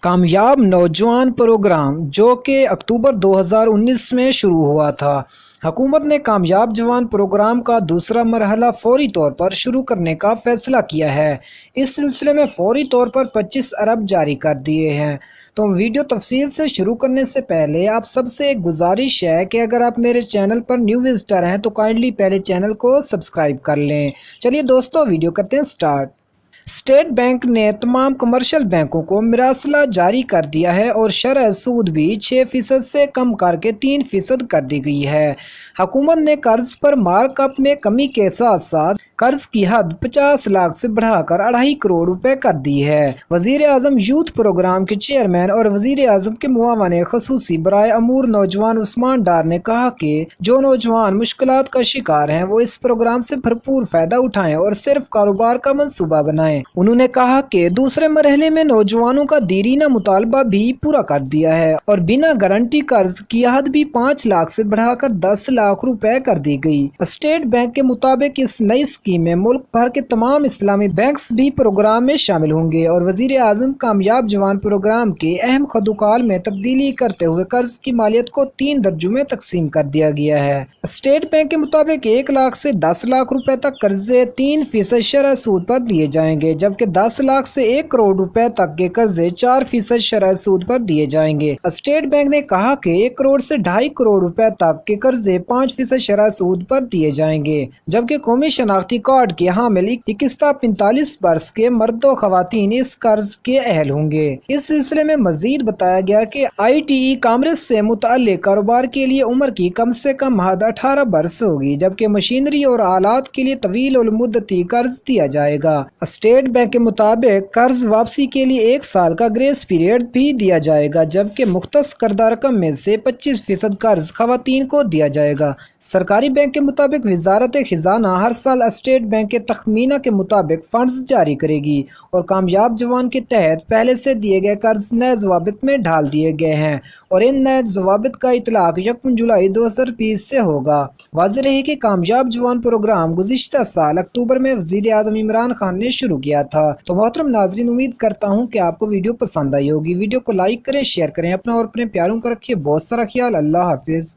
کامیاب نوجوان پروگرام جو کہ اکتوبر 2019 میں شروع ہوا تھا۔ حکومت نے کامیاب جوان پروگرام کا دوسرا مرحلہ فوری طور پر شروع کرنے کا فیصلہ کیا ہے۔ اس سلسلے میں فوری طور پر 25 ارب جاری کر دیے ہیں۔ تو ویڈیو تفصیل سے شروع کرنے سے پہلے آپ سب سے ایک گزارش ہے کہ اگر آپ میرے چینل پر نیو وزٹر ہیں تو کائنڈلی پہلے چینل کو سبسکرائب کر لیں۔ چلیے دوستو ویڈیو کرتے ہیں سٹارٹ۔ اسٹیٹ بینک نے تمام کمرشل بینکوں کو مراسلہ جاری کر دیا ہے اور شرح سود بھی 6% سے کم کر کے 3% کر دی گئی ہے۔ حکومت نے قرض پر مارک اپ میں کمی کے ساتھ ساتھ قرض کی حد 50 لاکھ سے بڑھا کر 2.5 کروڑ روپے کر دی ہے۔ وزیر اعظم یوتھ پروگرام کے چیئرمین اور وزیر اعظم کے معاون خصوصی برائے امور نوجوان عثمان ڈار نے کہا کہ جو نوجوان مشکلات کا شکار ہیں وہ اس پروگرام سے بھرپور فائدہ اٹھائیں اور صرف کاروبار کا منصوبہ بنائیں۔ انہوں نے کہا کہ دوسرے مرحلے میں نوجوانوں کا دیرینہ مطالبہ بھی پورا کر دیا ہے اور بنا گارنٹی قرض کی حد بھی 5 لاکھ سے بڑھا کر 10 لاکھ روپے کر دی گئی۔ اسٹیٹ بینک کے مطابق اس نئی اسکیم میں ملک بھر کے تمام اسلامی بینکس بھی پروگرام میں شامل ہوں گے اور وزیر اعظم کامیاب جوان پروگرام کے اہم خدوکال میں تبدیلی کرتے ہوئے قرض کی مالیت کو 3 درجوں میں تقسیم کر دیا گیا ہے۔ اسٹیٹ بینک کے مطابق 1 لاکھ سے 10 لاکھ روپے تک قرضے 3% شرح سود پر دیے جائیں گے، جبکہ 10 لاکھ سے 1 کروڑ روپے تک کے قرضے 4% شرح سود پر دیے جائیں گے۔ اسٹیٹ بینک نے کہا کہ 1 کروڑ سے 2.5 کروڑ روپے تک کے قرضے 5% شرح سود پر دیے جائیں گے، جبکہ قومی شناختی کارڈ کے حامل 21 تا 45 برس کے مرد و خواتین اس قرض کے اہل ہوں گے۔ اس سلسلے میں مزید بتایا گیا کہ ITE کامرس سے متعلق کاروبار کے لیے عمر کی کم سے کم حد 18 برس ہوگی، جبکہ مشینری اور آلات کے لیے طویل المدتی قرض دیا جائے گا۔ اسٹیٹ بینک کے مطابق قرض واپسی کے لیے 1 سال کا گریس پیریڈ بھی دیا جائے گا، جبکہ مختص کردہ رقم میں سے 25% قرض خواتین کو دیا جائے گا۔ سرکاری بینک کے مطابق وزارت خزانہ ہر سال اسٹیٹ بینک کے تخمینہ کے مطابق فنڈز جاری کرے گی اور کامیاب جوان کے تحت پہلے سے دیے گئے قرض نئے ضوابط میں ڈھال دیے گئے ہیں اور ان نئے ضوابط کا اطلاق 1 جولائی 2020 سے ہوگا۔ واضح رہے کہ کامیاب جوان پروگرام گزشتہ سال اکتوبر میں وزیر اعظم عمران خان نے شروع کیا تھا۔ تو محترم ناظرین، امید کرتا ہوں کہ آپ کو ویڈیو پسند آئی ہوگی۔ ویڈیو کو لائک کریں، شیئر کریں، اپنا اور اپنے پیاروں کا رکھیے بہت سارا خیال۔ اللہ حافظ۔